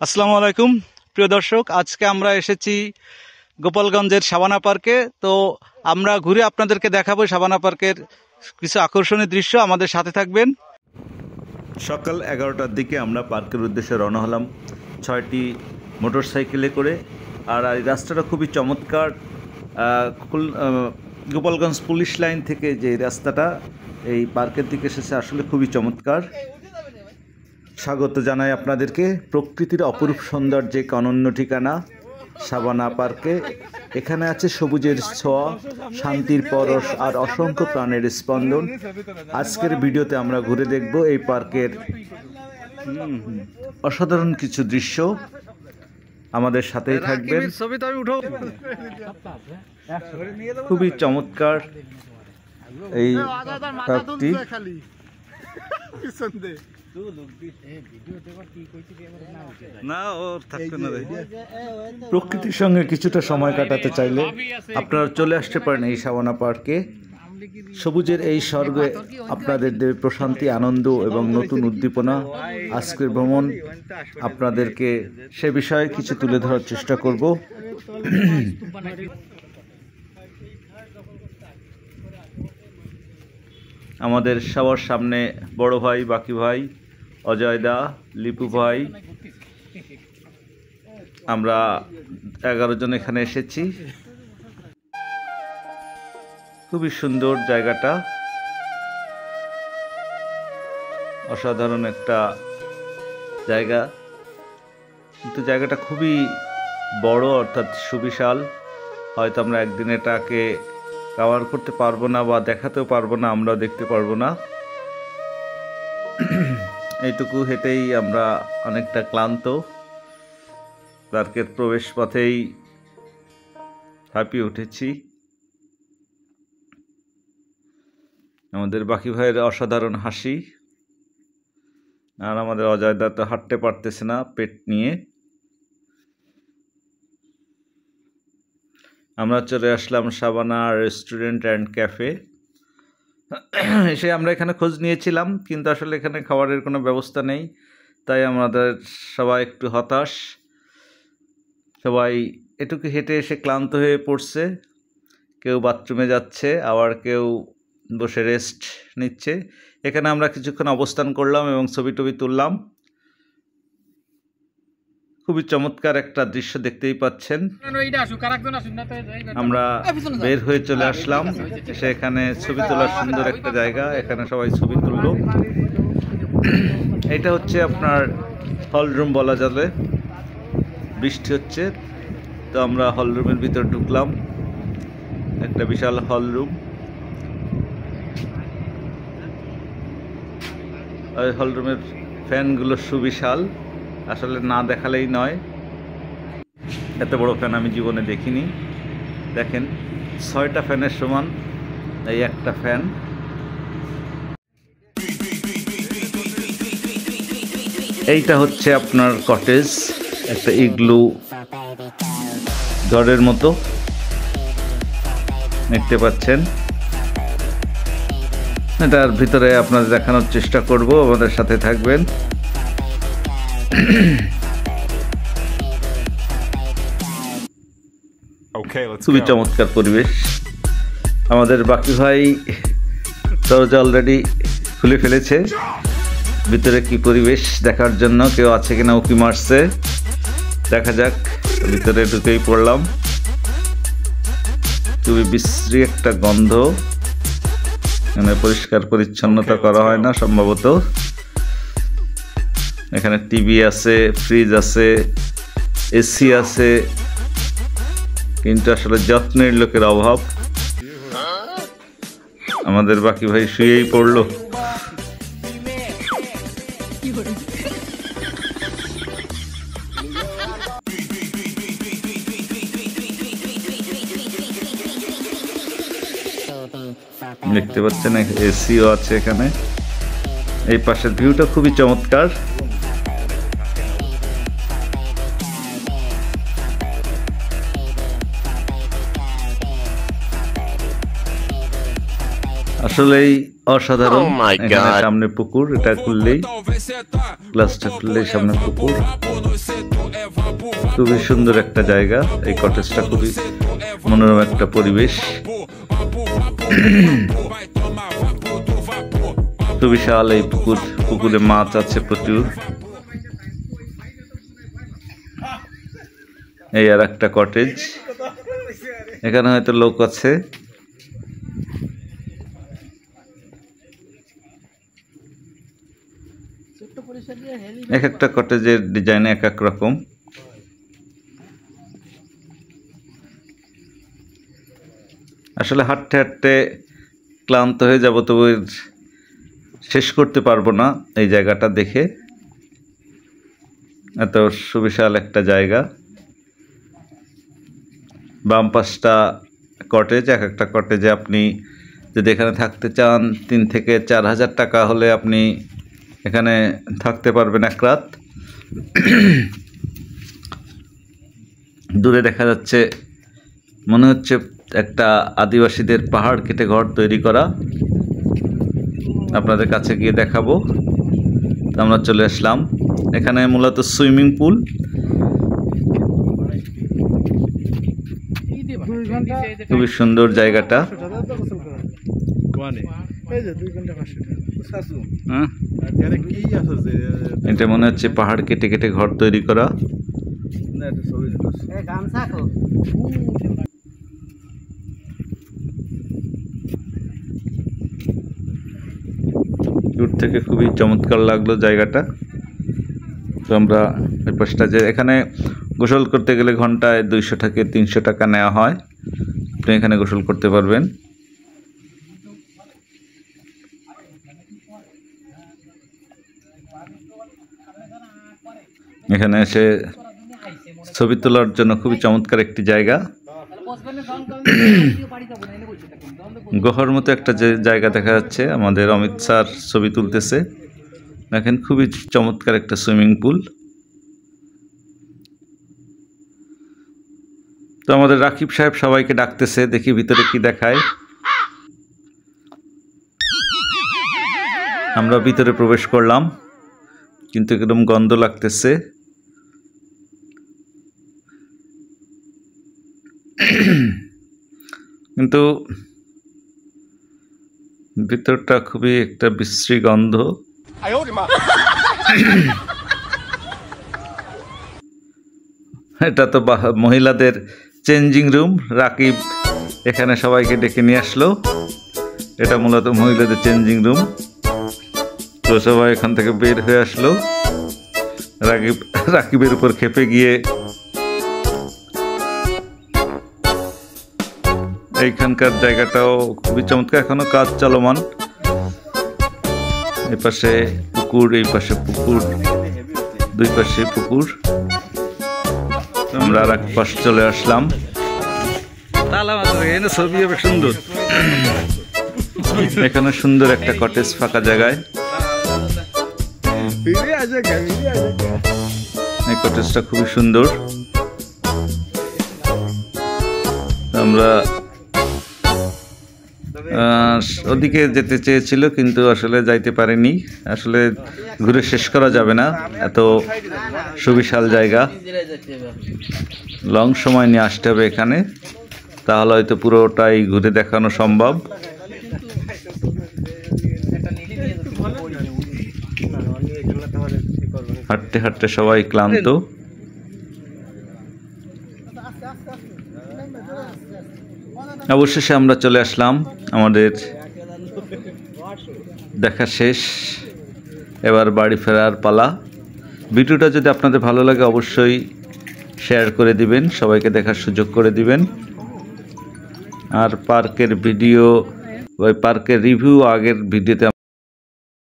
আসসালামু আলাইকুম প্রিয় দর্শক, আজকে আমরা এসেছি গোপালগঞ্জের সাবানা পার্কে। তো আমরা ঘুরে আপনাদেরকে দেখাবো সাবানা পার্কের কিছু আকর্ষণীয় দৃশ্য। আমাদের সাথে থাকবেন। সকাল 11টার দিকে আমরা পার্কের উদ্দেশ্যে রওনা হলাম 6টি মোটরসাইকেলে করে। আর এই রাস্তাটা খুবই চমৎকার। গোপালগঞ্জ পুলিশ লাইন থেকে যে রাস্তাটা এই পার্কের দিকে এসেছে আসলে খুবই চমৎকার। স্বাগত জানাই আপনাদেরকে প্রকৃতির অপরূপ সৌন্দর্যে অনন্য ঠিকানা সাবানা পার্কে। এখানে আছে সবুজের ছোঁয়া, শান্তির পরশ আর অসংখ্য প্রাণের স্পন্দন। আজকের ভিডিওতে আমরা ঘুরে দেখব এই পার্কের অসাধারণ কিছু দৃশ্য। আমাদের সাথেই থাকবেন। খুবই চমৎকার এই পার্কটি। প্রকৃতির সঙ্গে কিছুটা সময় কাটাতে চাইলে আপনারা চলে আসতে পারেন এই সাবানা পার্কে। সবুজের এই স্বর্গে আপনাদের দেবে প্রশান্তি, আনন্দ এবং নতুন উদ্দীপনা। আজকের ভ্রমণ আপনাদেরকে সে বিষয়ে কিছু তুলে ধরার চেষ্টা করব। আমাদের সবার সামনে বড় ভাই, বাকি ভাই, অজয় দা, লিপু ভাই, আমরা 11 জন এখানে এসেছি। খুবই সুন্দর জায়গাটা, অসাধারণ একটা জায়গা, কিন্তু জায়গাটা খুবই বড়, অর্থাৎ সুবিশাল। হয়তো আমরা একদিন এটাকে কভার করতে পারবো না বা দেখাতেও পারবো না, আমরাও দেখতে পারবো না। এইটুকু হেঁটেই আমরা অনেকটা ক্লান্ত। পার্কের প্রবেশ পথেই হাঁপিয়ে উঠেছি। আমাদের বাকি ভাইয়ের অসাধারণ হাসি, আর আমাদের অজয় দা তো হাঁটতে পারতেছে না পেট নিয়ে। আমরা চলে আসলাম সাবানা রেস্টুরেন্ট অ্যান্ড ক্যাফে। এসে আমরা এখানে খোঁজ নিয়েছিলাম, কিন্তু আসলে এখানে খাবারের কোনো ব্যবস্থা নেই, তাই আমাদের সবাই একটু হতাশ। সবাই এটুকু হেঁটে এসে ক্লান্ত হয়ে পড়ছে। কেউ বাথরুমে যাচ্ছে, আবার কেউ বসে রেস্ট নিচ্ছে। এখানে আমরা কিছুক্ষণ অবস্থান করলাম এবং ছবি টবি তুললাম। খুবই চমৎকার একটা দৃশ্য দেখতেই পাচ্ছেন। আমরা বের হয়ে চলে আসলাম, এসে এখানে ছবি তোলার সুন্দর একটা জায়গা, এখানে সবাই ছবি তুললো। এটা হচ্ছে আপনার হল রুম বলা যাবে। বৃষ্টি হচ্ছে, তো আমরা হল রুমের ভিতর ঢুকলাম। একটা বিশাল হল রুম। ওই হল রুমের ফ্যানগুলো সুবিশাল, আসলে না দেখালেই নয়। এত বড় ফ্যান আমি জীবনে দেখিনি। দেখেন, 6টা ফ্যানের সমান এই একটা ফ্যান। এইটা হচ্ছে আপনার কটেজ, একটা ইগলু ঘরের মতো দেখতে পাচ্ছেন। এটার ভিতরে আপনাদের দেখানোর চেষ্টা করব, আমাদের সাথে থাকবেন। খুবই চমৎকার পরিবেশ। আমাদের বাকি ভাই দরজা অলরেডি খুলে ফেলেছে ভিতরে কি পরিবেশ দেখার জন্য। কেউ আছে কিনা উকি মারছে, দেখা যাক। ভিতরে ঢুকেই পড়লাম। খুবই বিশ্রী একটা গন্ধ, এখানে পরিষ্কার পরিচ্ছন্নতা করা হয় না সম্ভবত। এখানে টিভি আছে, ফ্রিজ আছে, এসি আছে, কিন্তু আসলে যত্নের লোকের অভাব। আমাদের বাকি ভাই শুয়েই পড়লো। দেখতে পাচ্ছেন এসিও আছে এখানে। এই পাশের ভিউটা খুবই চমৎকার। আসলেই অসাধারণ। এখানে সামনে পুকুর, এটা খুললেই গ্লাসটা খুললেই সামনে পুকুর। খুবই সুন্দর একটা জায়গা, এই কটেজটা খুবই মনোরম একটা পরিবেশ। তো বিশাল এই পুকুরে মাছ আছে প্রচুর। এই আর একটা কটেজ, এখানে হয়তো লোক আছে। এক একটা কটেজের ডিজাইন এক এক রকম। আসলে হাঁটতে হাঁটতে ক্লান্ত হয়ে যাব, তবে শেষ করতে পারবো না এই জায়গাটা দেখে। এত সুবিশাল একটা জায়গা। বাম পাশটা কটেজ, এক একটা কটেজে আপনি যদি এখানে থাকতে চান 3 থেকে 4 হাজার টাকা হলে আপনি এখানে থাকতে পারবেন এক রাত। দূরে দেখা যাচ্ছে, মনে হচ্ছে একটা আদিবাসীদের পাহাড় কেটে ঘর তৈরি করা। আপনাদের কাছে গিয়ে দেখাবো। তো আমরা চলে আসলাম, এখানে মূলত সুইমিং পুল। খুবই সুন্দর জায়গাটা। এটা মনে হচ্ছে পাহাড় কেটে কেটে ঘর তৈরি করা। দূর থেকে খুবই চমৎকার লাগলো জায়গাটা। তো আমরা এই পাশটা, যে এখানে গোসল করতে গেলে ঘন্টায় 200 থেকে 300 টাকা নেওয়া হয়। আপনি এখানে গোসল করতে পারবেন। এখানে এসে ছবি তোলার জন্য খুবই চমৎকার একটি জায়গা। গুহার মতো একটা জায়গা দেখা যাচ্ছে। আমাদের অমিত স্যার ছবি তুলতেছে। দেখেন খুবই চমৎকার একটা সুইমিং পুল। তো আমাদের রাকিব সাহেব সবাইকে ডাকতেছে, দেখি ভিতরে কি দেখায়। আমরা ভিতরে প্রবেশ করলাম, কিন্তু একদম গন্ধ লাগতেছে। কিন্তু ভিতরটা খুবই একটা বিশ্রী গন্ধ। এটা তো মহিলাদের চেঞ্জিং রুম। রাকিব এখানে সবাইকে ডেকে নিয়ে আসলো। এটা মূলত মহিলাদের চেঞ্জিং রুম। তো সবাই এখান থেকে বের হয়ে আসলো। রাকিবের উপর খেপে গিয়ে এইখানকার জায়গাটাও খুবই চমৎকার, এখনো কাজ চলমান। এই পাশে পুকুর, এই পাশে পুকুর, দুই পাশে পুকুর। আমরা আর এক পাশ চলে আসলাম। সুন্দর, এখানে সুন্দর একটা কটেজ ফাঁকা জায়গায়। এই কটেজটা খুবই সুন্দর। আমরা ওদিকে যেতে চেয়েছিল, কিন্তু আসলে যাইতে পারেনি। আসলে ঘুরে শেষ করা যাবে না, এত সুবিশাল জায়গা। লং সময় নিয়ে আসতে হবে এখানে, তাহলে হয়তো পুরোটাই ঘুরে দেখানো সম্ভব। হাঁটতে হাঁটতে সবাই ক্লান্ত। অবশেষে আমরা চলে আসলাম, আমাদের দেখা শেষ। এবার বাড়ি ফেরার পালা। ভিডিওটা যদি আপনাদের ভালো লাগে অবশ্যই শেয়ার করে দিবেন, সবাইকে দেখার সুযোগ করে দিবেন। আর পার্কের ভিডিও, ওই পার্কের রিভিউ আগের ভিডিওতে